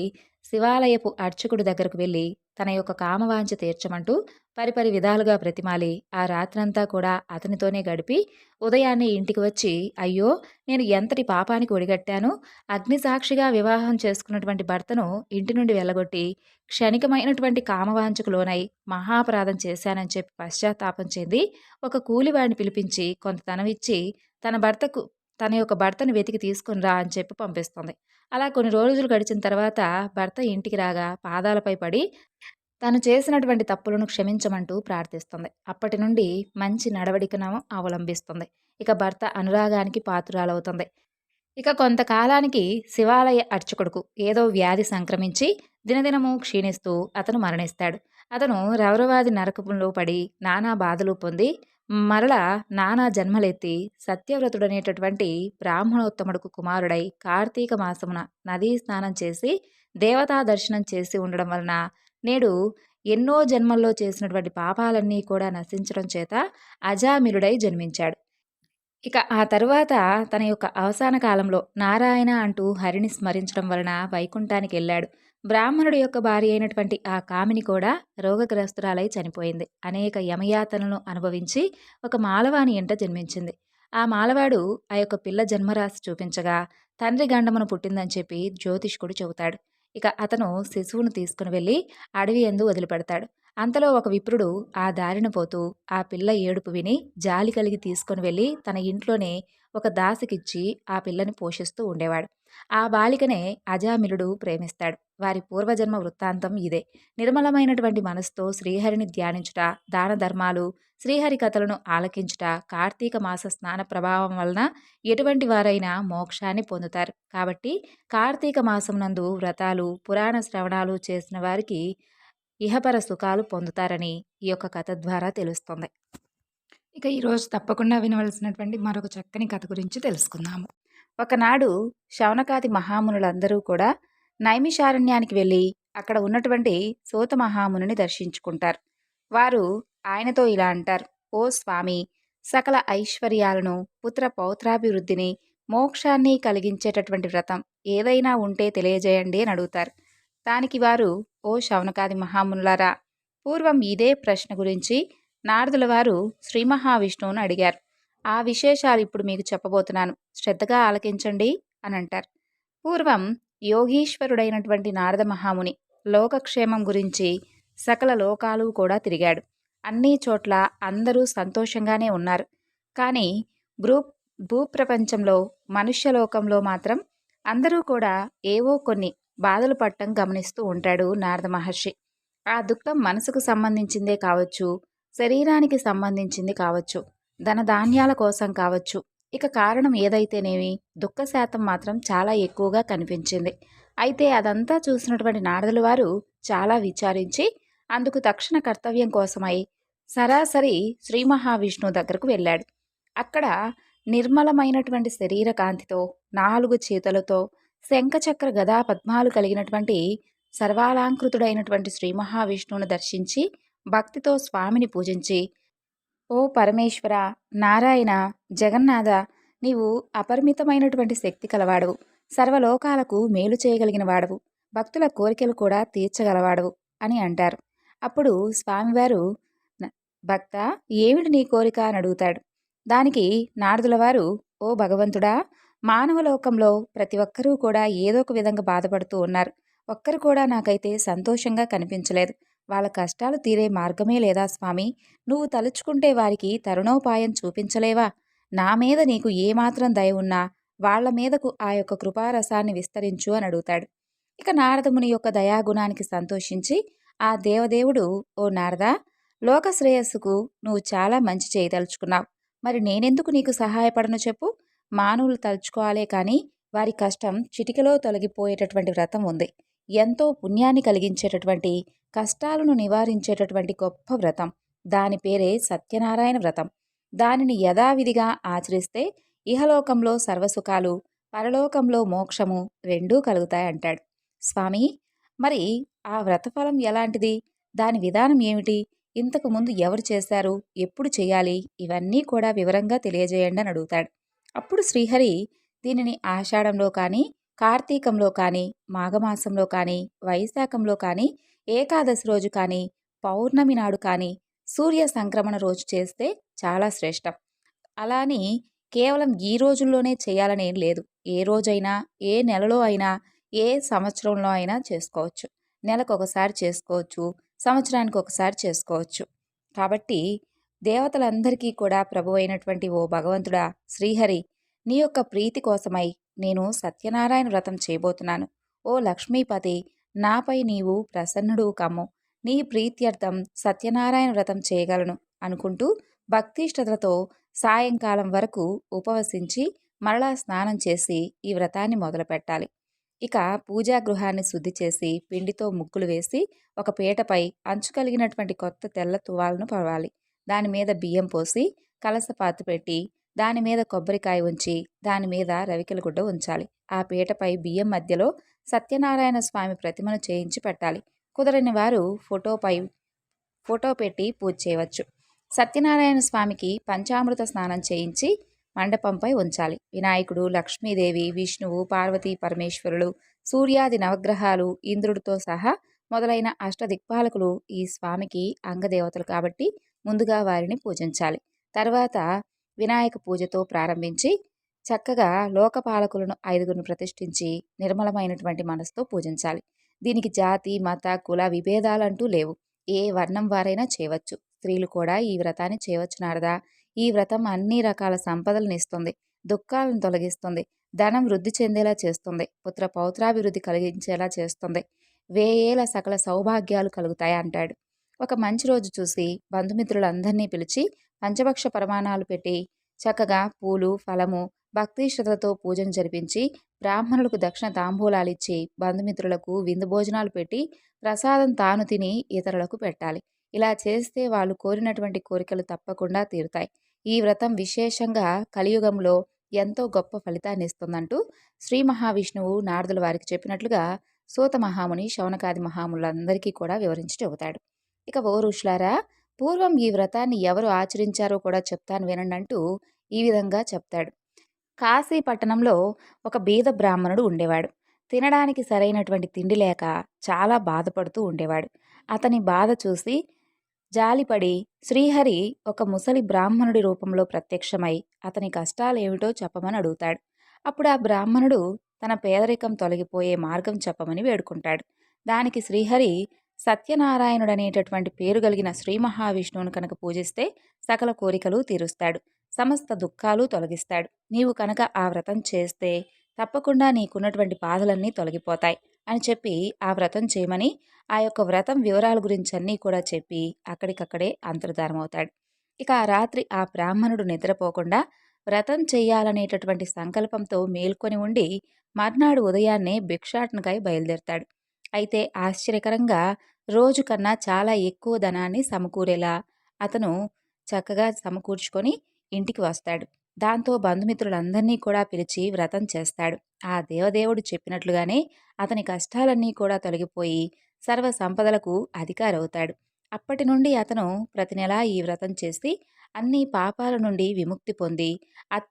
శివాలయపు అర్చకుడి దగ్గరకు వెళ్ళి తన యొక్క కామవాంఛ తీర్చమంటూ పరిపరి విధాలుగా బ్రతిమాలి ఆ రాత్రంతా కూడా అతనితోనే గడిపి ఉదయాన్నే ఇంటికి వచ్చి, అయ్యో, నేను ఎంతటి పాపానికి ఒడిగట్టాను, అగ్నిసాక్షిగా వివాహం చేసుకున్నటువంటి భర్తను ఇంటి నుండి వెళ్ళగొట్టి క్షణికమైనటువంటి కామవాంఛకు లోనై మహాపరాధం చేశానని చెప్పి పశ్చాత్తాపం చెంది ఒక కూలివాడిని పిలిపించి కొంత ధనమిచ్చి తన యొక్క భర్తను వెతికి తీసుకుని రా అని చెప్పి పంపిస్తుంది. అలా కొన్ని రోజులు గడిచిన తర్వాత భర్త ఇంటికి రాగా పాదాలపై పడి తను చేసినటువంటి తప్పులను క్షమించమంటూ ప్రార్థిస్తుంది. అప్పటి నుండి మంచి నడవడికను అవలంబిస్తుంది. ఇక భర్త అనురాగానికి పాత్రురాలవుతుంది. ఇక కొంతకాలానికి శివాలయ అర్చకుడుకు ఏదో వ్యాధి సంక్రమించి దినదినము క్షీణిస్తూ అతను మరణిస్తాడు. అతను రౌరవాది నరకంలో పడి నానా బాధలు పొంది మరలా నానా జన్మలెత్తి సత్యవ్రతుడనేటటువంటి బ్రాహ్మణోత్తముడుకు కుమారుడై కార్తీక మాసమున నదీ స్నానం చేసి దేవతా దర్శనం చేసి ఉండడం వలన నేడు ఎన్నో జన్మల్లో చేసినటువంటి పాపాలన్నీ కూడా నశించడం చేత అజామిలుడై జన్మించాడు. ఇక ఆ తరువాత తన యొక్క అవసాన కాలంలో నారాయణ అంటూ హరిని స్మరించడం వలన వైకుంఠానికి వెళ్ళాడు. బ్రాహ్మణుడి యొక్క భార్య అయినటువంటి ఆ కామిని కూడా రోగగ్రస్తురాలై చనిపోయింది. అనేక యమయాతనలను అనుభవించి ఒక మాలవాని ఇంట జన్మించింది. ఆ మాలవాడు ఆ యొక్క పిల్ల జన్మరాశి చూపించగా తండ్రి గండమును పుట్టిందని చెప్పి జ్యోతిష్కుడు చెబుతాడు. ఇక అతను శిశువును తీసుకుని వెళ్ళి అడవి యందు వదిలిపెడతాడు. అంతలో ఒక విప్రుడు ఆ దారిన పోతూ ఆ పిల్ల ఏడుపు విని జాలి కలిగి తీసుకొని వెళ్ళి తన ఇంట్లోనే ఒక దాసికిచ్చి ఆ పిల్లని పోషిస్తూ ఉండేవాడు. ఆ బాలికనే అజామిలుడు ప్రేమిస్తాడు. వారి పూర్వజన్మ వృత్తాంతం ఇదే. నిర్మలమైనటువంటి మనసుతో శ్రీహరిని ధ్యానించుట, దాన ధర్మాలు, శ్రీహరి కథలను ఆలకించుట, కార్తీక మాస స్నాన ప్రభావం వలన ఎటువంటి వారైనా మోక్షాన్ని పొందుతారు. కాబట్టి కార్తీక మాసం నందు వ్రతాలు, పురాణ శ్రవణాలు చేసిన వారికి ఇహపర సుఖాలు పొందుతారని ఈ యొక్క కథ ద్వారా తెలుస్తుంది. ఇక ఈరోజు తప్పకుండా వినవలసినటువంటి మరొక చక్కని కథ గురించి తెలుసుకుందాము. ఒకనాడు శౌనకాది మహామునులందరూ కూడా నైమిషారణ్యానికి వెళ్ళి అక్కడ ఉన్నటువంటి సూత మహామునిని దర్శించుకుంటారు. వారు ఆయనతో ఇలా అంటారు: ఓ స్వామి, సకల ఐశ్వర్యాలను, పుత్ర పౌత్రాభివృద్ధిని, మోక్షాన్ని కలిగించేటటువంటి వ్రతం ఏదైనా ఉంటే తెలియజేయండి అని అడుగుతారు. దానికి వారు: ఓ శౌనకాది మహామునులారా, పూర్వం ఇదే ప్రశ్న గురించి నారదుల వారు శ్రీ మహావిష్ణువును అడిగారు. ఆ విశేషాలు ఇప్పుడు మీకు చెప్పబోతున్నాను, శ్రద్ధగా ఆలకించండి అని అంటారు. పూర్వం యోగీశ్వరుడైనటువంటి నారద మహాముని లోకక్షేమం గురించి సకల లోకాలు కూడా తిరిగాడు. అన్ని చోట్ల అందరూ సంతోషంగానే ఉన్నారు. కానీ భూప్రపంచంలో, మనుష్యలోకంలో మాత్రం అందరూ కూడా ఏవో కొన్ని బాధలు పడటం గమనిస్తూ ఉంటాడు నారద మహర్షి. ఆ దుఃఖం మనసుకు సంబంధించిందే కావచ్చు, శరీరానికి సంబంధించింది కావచ్చు, ధనధాన్యాల కోసం కావచ్చు. ఇక కారణం ఏదైతేనేమి దుఃఖ శాతం మాత్రం చాలా ఎక్కువగా కనిపించింది. అయితే అదంతా చూసినటువంటి నారదుల వారు చాలా విచారించి అందుకు తక్షణ కర్తవ్యం కోసమై సరాసరి శ్రీ మహావిష్ణువు దగ్గరకు వెళ్ళాడు. అక్కడ నిర్మలమైనటువంటి శరీర కాంతితో, 4 చేతులతో, శంఖచక్ర గదా పద్మాలు కలిగినటువంటి సర్వాలంకృతుడైనటువంటి శ్రీ మహావిష్ణువును దర్శించి భక్తితో స్వామిని పూజించి, ఓ పరమేశ్వర, నారాయణ, జగన్నాథ, నీవు అపరిమితమైనటువంటి శక్తి కలవాడవు, సర్వలోకాలకు మేలు చేయగలిగిన వాడవు, భక్తుల కోరికలు కూడా తీర్చగలవాడవు అని అంటారు. అప్పుడు స్వామివారు, భక్త, ఏమిటి నీ కోరిక అని అడుగుతాడు. దానికి నారదుల వారు: ఓ భగవంతుడా, మానవలోకంలో ప్రతి ఒక్కరూ కూడా ఏదో ఒక విధంగా బాధపడుతూ ఉన్నారు. ఒక్కరు కూడా నాకైతే సంతోషంగా కనిపించలేదు. వాళ్ళ కష్టాలు తీరే మార్గమే లేదా స్వామి? నువ్వు తలుచుకుంటే వారికి తరుణోపాయం చూపించలేవా? నా మీద నీకు ఏమాత్రం దయ ఉన్నా వాళ్ల మీదకు ఆ యొక్క కృపారసాన్ని విస్తరించు అని అడుగుతాడు. ఇక నారదముని యొక్క దయాగుణానికి సంతోషించి ఆ దేవదేవుడు: ఓ నారద, లోక శ్రేయస్సుకు నువ్వు చాలా మంచి చేయదలుచుకున్నావు. మరి నేనెందుకు నీకు సహాయపడను చెప్పు? మానవులు తలుచుకోవాలే కానీ వారి కష్టం చిటికలో తొలగిపోయేటటువంటి వ్రతం ఉంది. ఎంతో పుణ్యాన్ని కలిగించేటటువంటి, కష్టాలను నివారించేటటువంటి గొప్ప వ్రతం. దాని పేరే సత్యనారాయణ వ్రతం. దానిని యథావిధిగా ఆచరిస్తే ఇహలోకంలో సర్వసుఖాలు, పరలోకంలో మోక్షము రెండూ కలుగుతాయంటాడు. స్వామి, మరి ఆ వ్రతఫలం ఎలాంటిది? దాని విధానం ఏమిటి? ఇంతకు ముందు ఎవరు చేశారు? ఎప్పుడు చేయాలి? ఇవన్నీ కూడా వివరంగా తెలియజేయండి అని అడుగుతాడు. అప్పుడు శ్రీహరి దీనిని ఆషాఢంలో కానీ, కార్తీకంలో కానీ, మాఘమాసంలో కానీ, వైశాఖంలో కానీ, ఏకాదశి రోజు కానీ, పౌర్ణమి నాడు కానీ, సూర్య సంక్రమణ రోజు చేస్తే చాలా శ్రేష్టం. అలా అని కేవలం ఈ రోజుల్లోనే చేయాలనేం లేదు. ఏ రోజైనా, ఏ నెలలో అయినా, ఏ సంవత్సరంలో అయినా చేసుకోవచ్చు. నెలకు ఒకసారి చేసుకోవచ్చు, సంవత్సరానికి ఒకసారి చేసుకోవచ్చు. కాబట్టి దేవతలందరికీ కూడా ప్రభు అయినటువంటి ఓ భగవంతుడా శ్రీహరి, నీ యొక్క ప్రీతి కోసమై నేను సత్యనారాయణ వ్రతం చేయబోతున్నాను. ఓ లక్ష్మీపతి, నాపై నీవు ప్రసన్నుడు కమ్ము. నీ ప్రీత్యర్థం సత్యనారాయణ వ్రతం చేయగలను అనుకుంటూ భక్తిష్ఠతతో సాయంకాలం వరకు ఉపవసించి మరలా స్నానం చేసి ఈ వ్రతాన్ని మొదలుపెట్టాలి. ఇక పూజా గృహాన్ని శుద్ధి చేసి పిండితో ముగ్గులు వేసి ఒక పీటపై అంచు కలిగినటువంటి కొత్త తెల్ల తువాలను పరవాలి. దాని మీద బియ్యం పోసి కలసపాతు పెట్టి దాని మీద కొబ్బరికాయ ఉంచి దాని మీద రవికెల గుడ్డ ఉంచాలి. ఆ పీటపై బియ్యం మధ్యలో సత్యనారాయణ స్వామి ప్రతిమను చేయించి పెట్టాలి. కుదరని వారు ఫోటో పెట్టి పూజ చేయవచ్చు. సత్యనారాయణ స్వామికి పంచామృత స్నానం చేయించి మండపంపై ఉంచాలి. వినాయకుడు, లక్ష్మీదేవి, విష్ణువు, పార్వతీ పరమేశ్వరులు, సూర్యాది నవగ్రహాలు, ఇంద్రుడితో సహా మొదలైన అష్టదిక్పాలకులు ఈ స్వామికి అంగదేవతలు కాబట్టి ముందుగా వారిని పూజించాలి. తర్వాత వినాయక పూజతో ప్రారంభించి చక్కగా లోకపాలకులను 5గురిని ప్రతిష్ఠించి నిర్మలమైనటువంటి మనసుతో పూజించాలి. దీనికి జాతి, మత, కుల విభేదాలంటూ లేవు. ఏ వర్ణం వారైనా చేయవచ్చు. స్త్రీలు కూడా ఈ వ్రతాన్ని చేయవచ్చు నారదా. ఈ వ్రతం అన్ని రకాల సంపదలను ఇస్తుంది, దుఃఖాలను తొలగిస్తుంది, ధనం వృద్ధి చెందేలా చేస్తుంది, పుత్ర పౌత్రాభివృద్ధి కలిగించేలా చేస్తుంది, వేయేల సకల సౌభాగ్యాలు కలుగుతాయి అంటాడు. ఒక మంచి రోజు చూసి బంధుమిత్రులందరినీ పిలిచి పంచభక్ష ప్రమాణాలు పెట్టి చక్కగా పూలు, ఫలము, భక్తి శ్రద్ధలతో పూజను జరిపించి బ్రాహ్మణులకు దక్షిణ తాంబూలాలిచ్చి బంధుమిత్రులకు విందు భోజనాలు పెట్టి ప్రసాదం తాను తిని ఇతరులకు పెట్టాలి. ఇలా చేస్తే వాళ్ళు కోరినటువంటి కోరికలు తప్పకుండా తీరుతాయి. ఈ వ్రతం విశేషంగా కలియుగంలో ఎంతో గొప్ప ఫలితాన్ని ఇస్తుందంటూ శ్రీ మహావిష్ణువు నారదుల వారికి చెప్పినట్లుగా సూత మహాముని శౌనకాది మహాములందరికీ కూడా వివరించి చెబుతాడు. ఇక ఓ ఋషులారా, పూర్వం ఈ వ్రతాన్ని ఎవరు ఆచరించారో కూడా చెప్తాను వినండి అంటూ ఈ విధంగా చెప్తాడు. కాశీ పట్టణంలో ఒక బీద బ్రాహ్మణుడు ఉండేవాడు. తినడానికి సరైనటువంటి తిండి లేక చాలా బాధపడుతూ ఉండేవాడు. అతని బాధ చూసి జాలిపడి శ్రీహరి ఒక ముసలి బ్రాహ్మణుడి రూపంలో ప్రత్యక్షమై అతని కష్టాలేమిటో చెప్పమని అడుగుతాడు. అప్పుడు ఆ బ్రాహ్మణుడు తన పేదరికం తొలగిపోయే మార్గం చెప్పమని వేడుకుంటాడు. దానికి శ్రీహరి సత్యనారాయణుడనేటటువంటి పేరు కలిగిన శ్రీ మహావిష్ణువును కనుక పూజిస్తే సకల కోరికలు తీరుస్తాడు, సమస్త దుఃఖాలు తొలగిస్తాడు. నీవు కనుక ఆ వ్రతం చేస్తే తప్పకుండా నీకున్నటువంటి బాధలన్నీ తొలగిపోతాయి అని చెప్పి ఆ వ్రతం చేయమని ఆ యొక్క వ్రతం వివరాల గురించి అన్నీ కూడా చెప్పి అక్కడికక్కడే అంతర్ధానమవుతాడు. ఇక ఆ రాత్రి ఆ బ్రాహ్మణుడు నిద్రపోకుండా వ్రతం చెయ్యాలనేటటువంటి సంకల్పంతో మేల్కొని ఉండి మర్నాడు ఉదయాన్నే భిక్షాటనకై బయలుదేరతాడు. అయితే ఆశ్చర్యకరంగా రోజు కన్నా చాలా ఎక్కువ ధనాన్ని సమకూరేలా అతను చక్కగా సమకూర్చుకొని ఇంటికి వస్తాడు. దాంతో బంధుమిత్రులందరినీ కూడా పిలిచి వ్రతం చేస్తాడు. ఆ దేవదేవుడు చెప్పినట్లుగానే అతని కష్టాలన్నీ కూడా తొలగిపోయి సర్వ సంపదలకు అధికారవుతాడు. అప్పటి నుండి అతను ప్రతి నెలా ఈ వ్రతం చేసి అన్ని పాపాల నుండి విముక్తి పొంది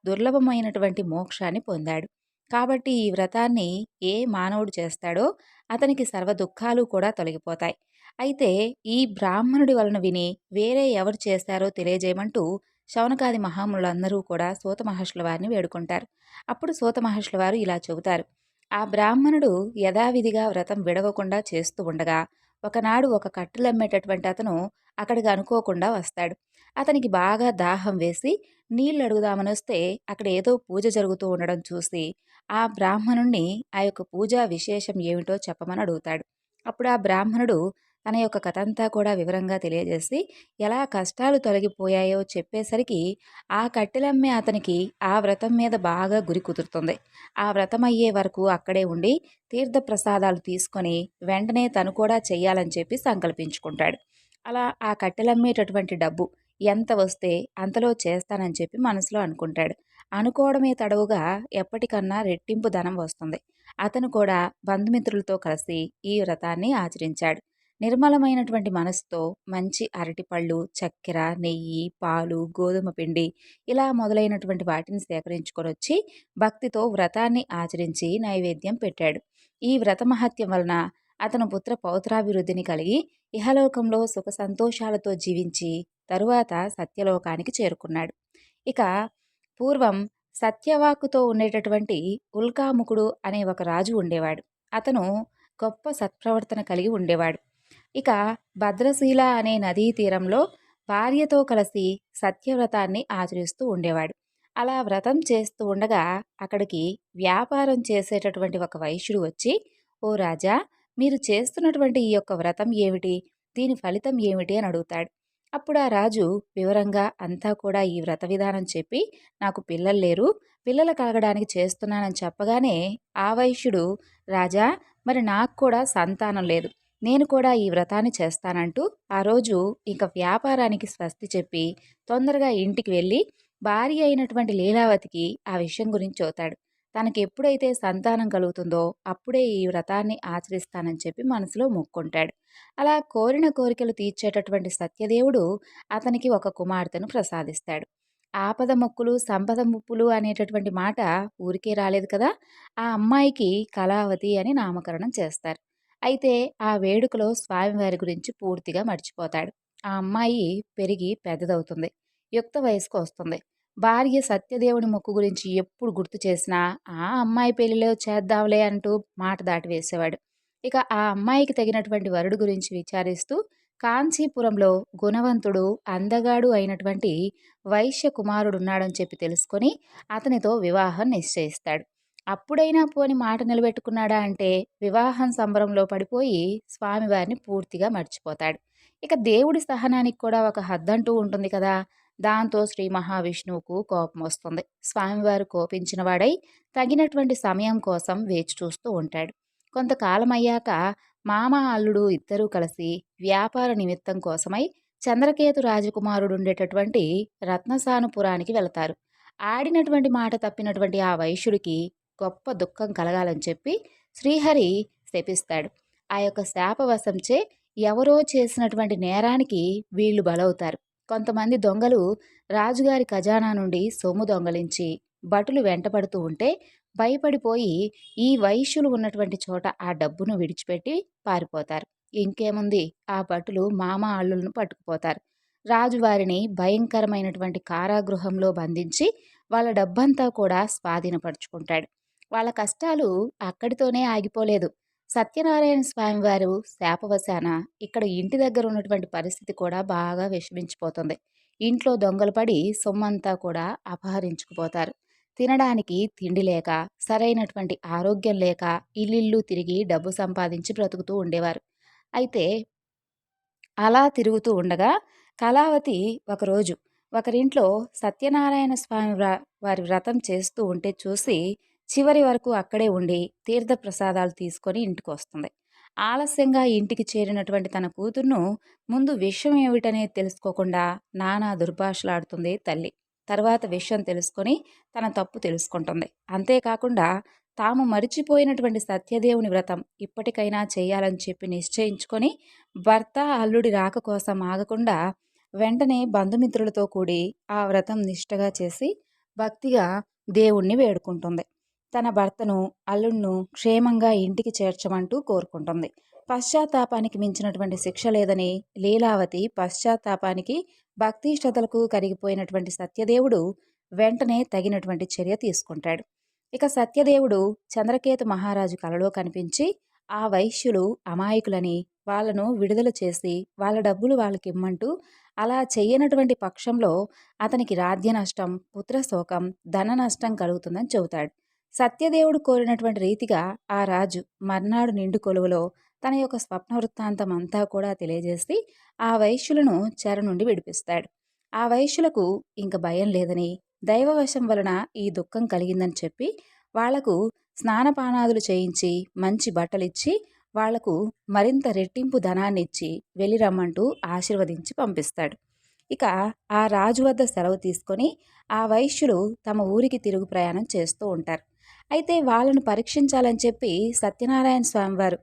దుర్లభమైనటువంటి మోక్షాన్ని పొందాడు. కాబట్టి ఈ వ్రతాన్ని ఏ మానవుడు చేస్తాడో అతనికి సర్వ దుఃఖాలు కూడా తొలగిపోతాయి. అయితే ఈ బ్రాహ్మణుడి వలన విని వేరే ఎవరు చేశారో తెలియజేయమంటూ శౌనకాది మహాములందరూ కూడా సూత మహర్షుల వారిని వేడుకుంటారు. అప్పుడు సూత మహర్షుల వారు ఇలా చెబుతారు. ఆ బ్రాహ్మణుడు యథావిధిగా వ్రతం విడవకుండా చేస్తూ ఉండగా ఒకనాడు ఒక కట్టెలమ్మేటటువంటి అతను అక్కడికి అనుకోకుండా వస్తాడు. అతనికి బాగా దాహం వేసి నీళ్లు అడుగుదామని వస్తే అక్కడ ఏదో పూజ జరుగుతూ ఉండడం చూసి ఆ బ్రాహ్మణుణ్ణి ఆ యొక్క పూజా విశేషం ఏమిటో చెప్పమని అడుగుతాడు. అప్పుడు ఆ బ్రాహ్మణుడు తన యొక్క కథంతా కూడా వివరంగా తెలియజేసి ఎలా కష్టాలు తొలగిపోయాయో చెప్పేసరికి ఆ కట్టెలమ్మే అతనికి ఆ వ్రతం మీద బాగా గురి కుదురుతుంది. ఆ వ్రతం అయ్యే వరకు అక్కడే ఉండి తీర్థప్రసాదాలు తీసుకొని వెంటనే తను కూడా చెయ్యాలని చెప్పి సంకల్పించుకుంటాడు. అలా ఆ కట్టెలమ్మేటటువంటి డబ్బు ఎంత వస్తే అంతలో చేస్తానని చెప్పి మనసులో అనుకుంటాడు. అనుకోవడమే తడవుగా ఎప్పటికన్నా రెట్టింపు ధనం వస్తుంది. అతను కూడా బంధుమిత్రులతో కలిసి ఈ వ్రతాన్ని ఆచరించాడు. నిర్మలమైనటువంటి మనసుతో మంచి అరటిపళ్ళు, చక్కెర, నెయ్యి, పాలు, గోధుమ పిండి ఇలా మొదలైనటువంటి వాటిని సేకరించుకొని వచ్చి భక్తితో వ్రతాన్ని ఆచరించి నైవేద్యం పెట్టాడు. ఈ వ్రత మహత్యం వలన అతను పుత్ర పౌత్రాభివృద్ధిని కలిగి ఇహలోకంలో సుఖ సంతోషాలతో జీవించి తరువాత సత్యలోకానికి చేరుకున్నాడు. ఇక పూర్వం సత్యవాక్కుతో ఉండేటటువంటి ఉల్కాముకుడు అనే ఒక రాజు ఉండేవాడు. అతను గొప్ప సత్ప్రవర్తన కలిగి ఉండేవాడు. ఇక భద్రశీల అనే నదీ తీరంలో భార్యతో కలిసి సత్యవ్రతాన్ని ఆచరిస్తూ ఉండేవాడు. అలా వ్రతం చేస్తూ ఉండగా అక్కడికి వ్యాపారం చేసేటటువంటి ఒక వైశ్యుడు వచ్చి, ఓ రాజా, మీరు చేస్తున్నటువంటి ఈ యొక్క వ్రతం ఏమిటి, దీని ఫలితం ఏమిటి అని అడుగుతాడు. అప్పుడు ఆ రాజు వివరంగా అంతా కూడా ఈ వ్రత విధానం చెప్పి, నాకు పిల్లలు లేరు, పిల్లలు కలగడానికి చేస్తున్నానని చెప్పగానే ఆ వైశ్యుడు, రాజా, మరి నాకు కూడా సంతానం లేదు, నేను కూడా ఈ వ్రతాన్ని చేస్తానంటూ ఆ రోజు ఇక వ్యాపారానికి స్వస్తి చెప్పి తొందరగా ఇంటికి వెళ్ళి భార్య అయినటువంటి లీలావతికి ఆ విషయం గురించి చెబుతాడు. తనకి ఎప్పుడైతే సంతానం కలుగుతుందో అప్పుడే ఈ వ్రతాన్ని ఆచరిస్తానని చెప్పి మనసులో మొక్కుంటాడు. అలా కోరిన కోరికలు తీర్చేటటువంటి సత్యదేవుడు అతనికి ఒక కుమార్తెను ప్రసాదిస్తాడు. ఆపద మొక్కులు, సంపద ముప్పులు అనేటటువంటి మాట ఊరికే రాలేదు కదా! ఆ అమ్మాయికి కళావతి అని నామకరణం చేస్తారు. అయితే ఆ వేడుకలో స్వామివారి గురించి పూర్తిగా మర్చిపోతాడు. ఆ అమ్మాయి పెరిగి పెద్దదవుతుంది. యుక్త వయసుకు వస్తుంది. భార్య సత్యదేవుని మొక్కు గురించి ఎప్పుడు గుర్తు చేసినా, ఆ అమ్మాయి పెళ్లిలో చేద్దాంలే అంటూ మాట దాటి వేసేవాడు. ఇక ఆ అమ్మాయికి తగినటువంటి వరుడు గురించి విచారిస్తూ కాంచీపురంలో గుణవంతుడు, అందగాడు అయినటువంటి వైశ్య కుమారుడున్నాడని చెప్పి తెలుసుకొని అతనితో వివాహం నిశ్చయిస్తాడు. అప్పుడైనా పోని మాట నిలబెట్టుకున్నాడా అంటే వివాహం సంబరంలో పడిపోయి స్వామివారిని పూర్తిగా మర్చిపోతాడు. ఇక దేవుడి సహనానికి కూడా ఒక హద్దంటూ ఉంటుంది కదా! దాంతో శ్రీ మహావిష్ణువుకు కోపం వస్తుంది. స్వామివారు కోపించిన వాడై తగినటువంటి సమయం కోసం వేచి చూస్తూ ఉంటాడు. కొంతకాలమయ్యాక మామ, అల్లుడు ఇద్దరూ కలిసి వ్యాపార నిమిత్తం కోసమై చంద్రకేతు రాజకుమారుడుండేటటువంటి రత్నసానుపురానికి వెళతారు. ఆడినటువంటి మాట తప్పినటువంటి ఆ వైశ్యుడికి గొప్ప దుఃఖం కలగాలని చెప్పి శ్రీహరి శపిస్తాడు. ఆ యొక్క శాపవశంచే ఎవరో చేసినటువంటి నేరానికి వీళ్ళు బలవుతారు. కొంతమంది దొంగలు రాజుగారి ఖజానా నుండి సొమ్ము దొంగలించి భటులు వెంటపడుతూ ఉంటే భయపడిపోయి ఈ వైశ్యులు ఉన్నటువంటి చోట ఆ డబ్బును విడిచిపెట్టి పారిపోతారు. ఇంకేముంది, ఆ భటులు మామ అల్లులను పట్టుకుపోతారు. రాజువారిని భయంకరమైనటువంటి కారాగృహంలో బంధించి వాళ్ళ డబ్బంతా కూడా స్వాధీనపరుచుకుంటాడు. వాళ్ళ కష్టాలు అక్కడితోనే ఆగిపోలేదు. సత్యనారాయణ స్వామివారు శాపవశాన ఇక్కడ ఇంటి దగ్గర ఉన్నటువంటి పరిస్థితి కూడా బాగా విషమించిపోతుంది. ఇంట్లో దొంగలు పడి సొమ్మంతా కూడా అపహరించుకుపోతారు. తినడానికి తిండి లేక, సరైనటువంటి ఆరోగ్యం లేక ఇల్లిల్లు తిరిగి డబ్బు సంపాదించి బ్రతుకుతూ ఉండేవారు. అయితే అలా తిరుగుతూ ఉండగా కళావతి ఒకరోజు ఒకరింట్లో సత్యనారాయణ స్వామి వారి వ్రతం చేస్తూ ఉంటే చూసి చివరి వరకు అక్కడే ఉండి తీర్థప్రసాదాలు తీసుకొని ఇంటికి వస్తుంది. ఆలస్యంగా ఇంటికి చేరినటువంటి తన కూతుర్ను ముందు విషయం ఏమిటనేది తెలుసుకోకుండా నానా దుర్భాషలాడుతుంది తల్లి. తర్వాత విషయం తెలుసుకొని తన తప్పు తెలుసుకుంటుంది. అంతేకాకుండా తాము మరిచిపోయినటువంటి సత్యదేవుని వ్రతం ఇప్పటికైనా చేయాలని చెప్పి నిశ్చయించుకొని భర్త, అల్లుడి రాక కోసం ఆగకుండా వెంటనే బంధుమిత్రులతో కూడి ఆ వ్రతం నిష్టగా చేసి భక్తిగా దేవుణ్ణి వేడుకుంటుంది. తన భర్తను, అల్లుణ్ణు క్షేమంగా ఇంటికి చేర్చమంటూ కోరుకుంటుంది. పశ్చాత్తాపానికి మించినటువంటి శిక్ష లేదని లీలావతి పశ్చాత్తాపానికి, భక్తి శ్రద్ధలకు కరిగిపోయినటువంటి సత్యదేవుడు వెంటనే తగినటువంటి చర్య తీసుకుంటాడు. ఇక సత్యదేవుడు చంద్రకేతు మహారాజు కలలో కనిపించి ఆ వైశ్యులు అమాయకులని వాళ్ళను విడుదల చేసి వాళ్ళ డబ్బులు వాళ్ళకిమ్మంటూ అలా చెయ్యనటువంటి పక్షంలో అతనికి రాజ్య నష్టం, పుత్రశోకం, ధన నష్టం కలుగుతుందని చెబుతాడు. సత్యదేవుడు కోరినటువంటి రీతిగా ఆ రాజు మర్నాడు నిండు కొలువులో తన యొక్క స్వప్న వృత్తాంతం అంతా కూడా తెలియజేసి ఆ వైశ్యులను చెర నుండి విడిపిస్తాడు. ఆ వైశ్యులకు ఇంక భయం లేదని, దైవవశం వలన ఈ దుఃఖం కలిగిందని చెప్పి వాళ్లకు స్నానపానాదులు చేయించి మంచి బట్టలిచ్చి వాళ్లకు మరింత రెట్టింపు ధనాన్నిచ్చి వెళ్ళి రమ్మంటూ ఆశీర్వదించి పంపిస్తాడు. ఇక ఆ రాజు వద్ద సెలవు తీసుకొని ఆ వైశ్యులు తమ ఊరికి తిరుగు ప్రయాణం చేస్తూ ఉంటారు. అయితే వాళ్ళను పరీక్షించాలని చెప్పి సత్యనారాయణ స్వామివారు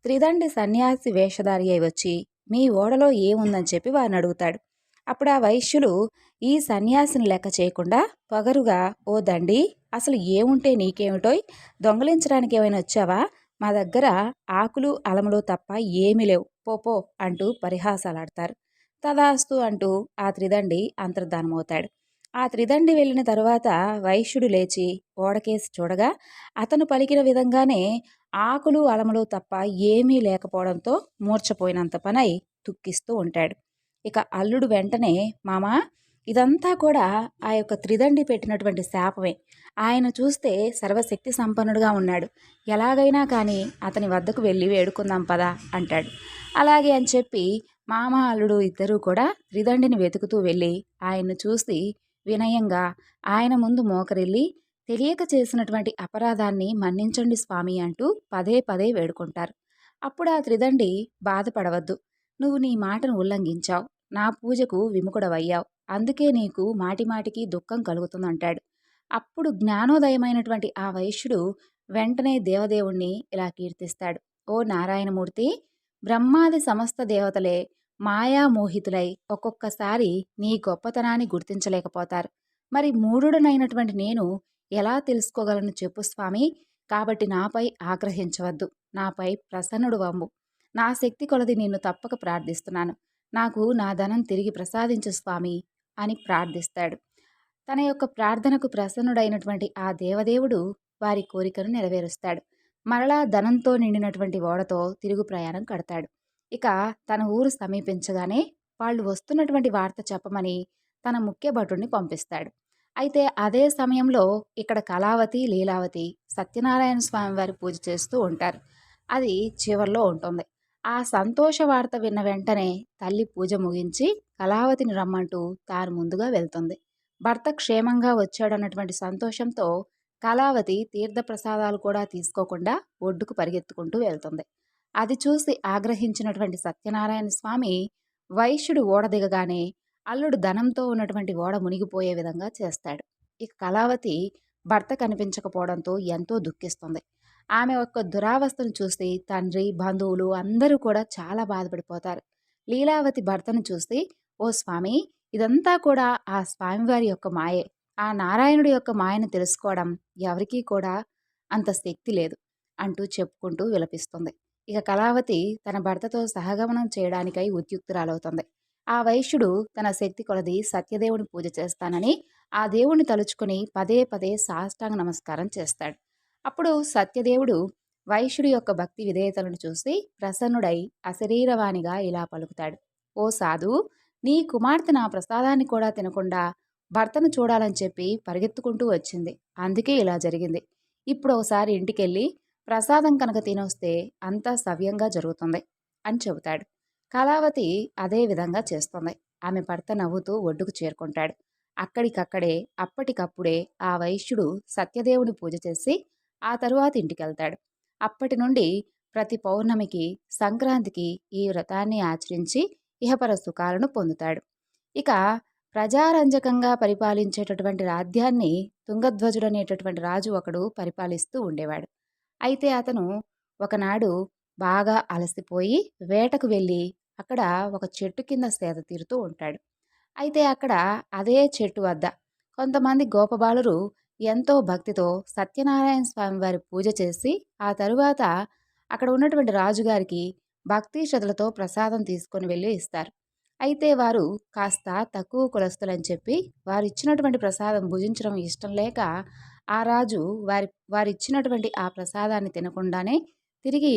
త్రిదండి సన్యాసి వేషధారి అయి వచ్చి మీ ఓడలో ఏముందని చెప్పి వారిని అడుగుతాడు. అప్పుడు ఆ వైశ్యులు ఈ సన్యాసిని లెక్క చేయకుండా పొగరుగా, ఓ దండి, అసలు ఏముంటే నీకేమిటోయ్, దొంగలించడానికి ఏమైనా వచ్చావా, మా దగ్గర ఆకులు అలములు తప్ప ఏమీ లేవు, పో అంటూ పరిహాసాలాడతారు. తదాస్తు అంటూ ఆ త్రిదండి అంతర్ధానమవుతాడు. ఆ త్రిదండి వెళ్ళిన తరువాత వైశ్యుడు లేచి ఓడకేసి చూడగా అతను పలికిన విధంగానే ఆకులు అలములు తప్ప ఏమీ లేకపోవడంతో మూర్ఛపోయినంత పనై దుఃఖిస్తూ ఉంటాడు. ఇక అల్లుడు వెంటనే, మామా, ఇదంతా కూడా ఆ యొక్క త్రిదండి పెట్టినటువంటి శాపమే. ఆయన చూస్తే సర్వశక్తి సంపన్నుడుగా ఉన్నాడు. ఎలాగైనా కానీ అతని వద్దకు వెళ్ళి వేడుకుందాం పదా అంటాడు. అలాగే అని చెప్పి మామ, అల్లుడు ఇద్దరూ కూడా త్రిదండిని వెతుకుతూ వెళ్ళి ఆయన్ను చూసి వినయంగా ఆయన ముందు మోకరిల్లి తెలియక చేసినటువంటి అపరాధాన్ని మన్నించండి స్వామి అంటూ పదే పదే వేడుకుంటారు. అప్పుడు ఆ త్రిదండి, బాధపడవద్దు, నువ్వు నీ మాటను ఉల్లంఘించావు, నా పూజకు విముఖుడవయ్యావు, అందుకే నీకు మాటిమాటికి దుఃఖం కలుగుతుందంటాడు. అప్పుడు జ్ఞానోదయమైనటువంటి ఆ వైశ్యుడు వెంటనే దేవదేవుణ్ణి ఇలా కీర్తిస్తాడు. ఓ నారాయణమూర్తి, బ్రహ్మాది సమస్త దేవతలే మాయామోహితులై ఒక్కొక్కసారి నీ గొప్పతనాన్ని గుర్తించలేకపోతారు. మరి మూఢుడనైనటువంటి నేను ఎలా తెలుసుకోగలను చెప్పు స్వామి. కాబట్టి నాపై ఆగ్రహించవద్దు. నాపై ప్రసన్నుడు వమ్ము. నా శక్తి కొలది నిన్ను తప్పక ప్రార్థిస్తున్నాను. నాకు నా ధనం తిరిగి ప్రసాదించు స్వామి అని ప్రార్థిస్తాడు. తన యొక్క ప్రార్థనకు ప్రసన్నుడైనటువంటి ఆ దేవదేవుడు వారి కోరికను నెరవేరుస్తాడు. మరలా ధనంతో నిండినటువంటి ఓడతో తిరుగు ప్రయాణం కడతాడు. ఇక తన ఊరు సమీపించగానే వాళ్ళు వస్తున్నటువంటి వార్త చెప్పమని తన ముఖ్య భటుడిని పంపిస్తాడు. అయితే అదే సమయంలో ఇక్కడ కళావతి, లీలావతి సత్యనారాయణ స్వామి వారి పూజ చేస్తూ ఉంటారు. అది చివర్లో ఉంటుంది. ఆ సంతోష వార్త విన్న వెంటనే తల్లి పూజ ముగించి కళావతిని రమ్మంటూ తాను ముందుగా వెళ్తుంది. భర్త క్షేమంగా వచ్చాడన్నటువంటి సంతోషంతో కళావతి తీర్థప్రసాదాలు కూడా తీసుకోకుండా ఒడ్డుకు పరిగెత్తుకుంటూ వెళ్తుంది. అది చూసి ఆగ్రహించినటువంటి సత్యనారాయణ స్వామి వైశ్యుడు ఓడ దిగగానే అల్లుడు ధనంతో ఉన్నటువంటి ఓడ మునిగిపోయే విధంగా చేస్తాడు. ఇక కళావతి భర్త కనిపించకపోవడంతో ఎంతో దుఃఖిస్తుంది. ఆమె యొక్క దురావస్థను చూసి తండ్రి, బంధువులు అందరూ కూడా చాలా బాధపడిపోతారు. లీలావతి భర్తను చూసి, ఓ స్వామి, ఇదంతా కూడా ఆ స్వామివారి యొక్క మాయే. ఆ నారాయణుడి యొక్క మాయను తెలుసుకోవడం ఎవరికీ కూడా అంత శక్తి లేదు అంటూ చెప్పుకుంటూ విలపిస్తుంది. ఇక కళావతి తన భర్తతో సహగమనం చేయడానికై ఉద్యుక్తురాలవుతుంది. ఆ వైశ్యుడు తన శక్తి కొలది సత్యదేవుని పూజ చేస్తానని ఆ దేవుణ్ణి తలుచుకుని పదే పదే సాష్టాంగ నమస్కారం చేస్తాడు. అప్పుడు సత్యదేవుడు వైశ్యుడి యొక్క భక్తి విధేయతలను చూసి ప్రసన్నుడై అశరీరవాణిగా ఇలా పలుకుతాడు. ఓ సాధు, నీ కుమార్తె నా ప్రసాదాన్ని కూడా తినకుండా భర్తను చూడాలని చెప్పి పరిగెత్తుకుంటూ వచ్చింది. అందుకే ఇలా జరిగింది. ఇప్పుడు ఒకసారి ఇంటికెళ్ళి ప్రసాదం కనుక తినొస్తే అంతా సవ్యంగా జరుగుతుంది అని చెబుతాడు. కళావతి అదే విధంగా చేస్తుంది. ఆమె భర్త నవ్వుతూ ఒడ్డుకు చేరుకుంటాడు. అక్కడికక్కడే అప్పటికప్పుడే ఆ వైశ్యుడు సత్యదేవుని పూజ చేసి ఆ తరువాత ఇంటికెళ్తాడు. అప్పటి నుండి ప్రతి పౌర్ణమికి, సంక్రాంతికి ఈ వ్రతాన్ని ఆచరించి ఇహపర సుఖాలను పొందుతాడు. ఇక ప్రజారంజకంగా పరిపాలించేటటువంటి రాజ్యాన్ని తుంగధ్వజుడు అనేటటువంటి రాజు ఒకడు పరిపాలిస్తూ ఉండేవాడు. అయితే అతను ఒకనాడు బాగా అలసిపోయి వేటకు వెళ్ళి అక్కడ ఒక చెట్టు కింద సేద తీరుతూ ఉంటాడు. అయితే అక్కడ అదే చెట్టు వద్ద కొంతమంది గోపబాలురు ఎంతో భక్తితో సత్యనారాయణ స్వామి వారి పూజ చేసి ఆ తరువాత అక్కడ ఉన్నటువంటి రాజుగారికి భక్తి శ్రద్ధలతో ప్రసాదం తీసుకొని వెళ్ళి ఇస్తారు. అయితే వారు కాస్త తక్కువ కులస్తులని చెప్పి వారు ఇచ్చినటువంటి ప్రసాదం భుజించడం ఇష్టం లేక ఆ రాజు వారిచ్చినటువంటి ఆ ప్రసాదాన్ని తినకుండానే తిరిగి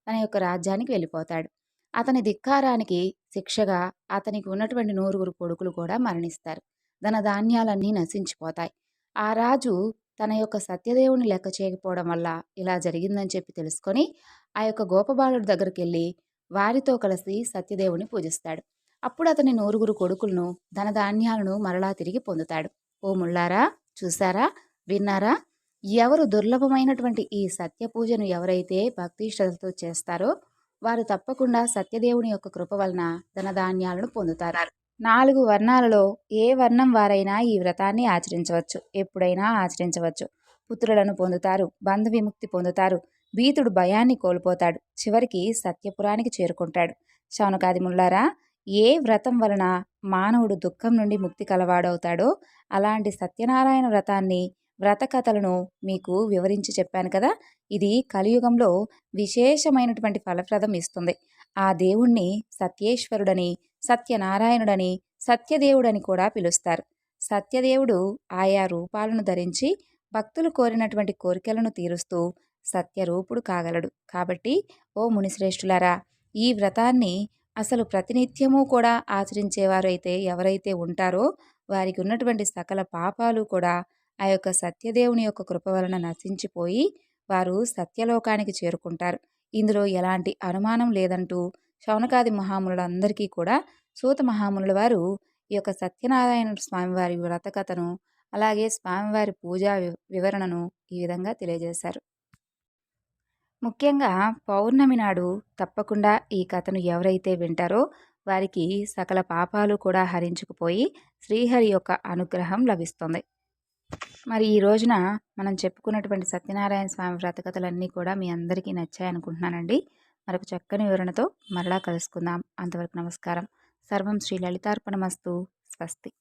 తన యొక్క రాజ్యానికి వెళ్ళిపోతాడు. అతని ధిక్కారానికి శిక్షగా అతనికి ఉన్నటువంటి 9 కొడుకులు కూడా మరణిస్తారు. ధనధాన్యాలన్నీ నశించిపోతాయి. ఆ రాజు తన యొక్క సత్యదేవుని లెక్క చేయకపోవడం వల్ల ఇలా జరిగిందని చెప్పి తెలుసుకొని ఆ యొక్క గోపబాలుడి దగ్గరికి వెళ్ళి వారితో కలిసి సత్యదేవుని పూజిస్తాడు. అప్పుడు అతని 9 కొడుకులను ధనధాన్యాలను మరలా తిరిగి పొందుతాడు. ఓ ముల్లారా, చూసారా, విన్నారా? ఎవరు దుర్లభమైనటువంటి ఈ సత్య పూజను ఎవరైతే భక్తి శ్రద్ధతో చేస్తారో వారు తప్పకుండా సత్యదేవుని యొక్క కృప వలన ధనధాన్యాలను పొందుతారు. 4 వర్ణాలలో ఏ వర్ణం వారైనా ఈ వ్రతాన్ని ఆచరించవచ్చు, ఎప్పుడైనా ఆచరించవచ్చు. పుత్రులను పొందుతారు, బంధ విముక్తి పొందుతారు, భీతుడు భయాన్ని కోల్పోతాడు, చివరికి సత్యపురానికి చేరుకుంటాడు. శౌనకాది ముల్లారా, ఏ వ్రతం వలన మానవుడు దుఃఖం నుండి ముక్తి కలవాడవుతాడో అలాంటి సత్యనారాయణ వ్రతాన్ని, వ్రత కథలను మీకు వివరించి చెప్పాను కదా. ఇది కలియుగంలో విశేషమైనటువంటి ఫలప్రదం ఇస్తుంది. ఆ దేవుణ్ణి సత్యేశ్వరుడని, సత్యనారాయణుడని, సత్యదేవుడని కూడా పిలుస్తారు. సత్యదేవుడు ఆయా రూపాలను ధరించి భక్తులు కోరినటువంటి కోరికలను తీరుస్తూ సత్యరూపుడు కాగలడు. కాబట్టి ఓ మునిశ్రేష్ఠులారా, ఈ వ్రతాన్ని అసలు ప్రతినిత్యము కూడా ఆచరించేవారైతే ఎవరైతే ఉంటారో వారికి ఉన్నటువంటి సకల పాపాలు కూడా ఆ యొక్క సత్యదేవుని యొక్క కృప వలన నశించిపోయి వారు సత్యలోకానికి చేరుకుంటారు. ఇందులో ఎలాంటి అనుమానం లేదంటూ శౌనకాది మహామునులందరికీ కూడా సూత మహామునుల వారు ఈ యొక్క సత్యనారాయణ స్వామివారి వ్రతకథను అలాగే స్వామివారి పూజా వివరణను ఈ విధంగా తెలియజేశారు. ముఖ్యంగా పౌర్ణమి నాడు తప్పకుండా ఈ కథను ఎవరైతే వింటారో వారికి సకల పాపాలు కూడా హరించుకుపోయి శ్రీహరి యొక్క అనుగ్రహం లభిస్తుంది. మరి ఈ రోజున మనం చెప్పుకున్నటువంటి సత్యనారాయణ స్వామి వ్రతకథలన్నీ కూడా మీ అందరికీ నచ్చాయి అనుకుంటున్నానండి. మరొక చక్కని వివరణతో మరలా కలుసుకుందాం. అంతవరకు నమస్కారం. సర్వం శ్రీ లలితార్పణమస్తు. స్వస్తి.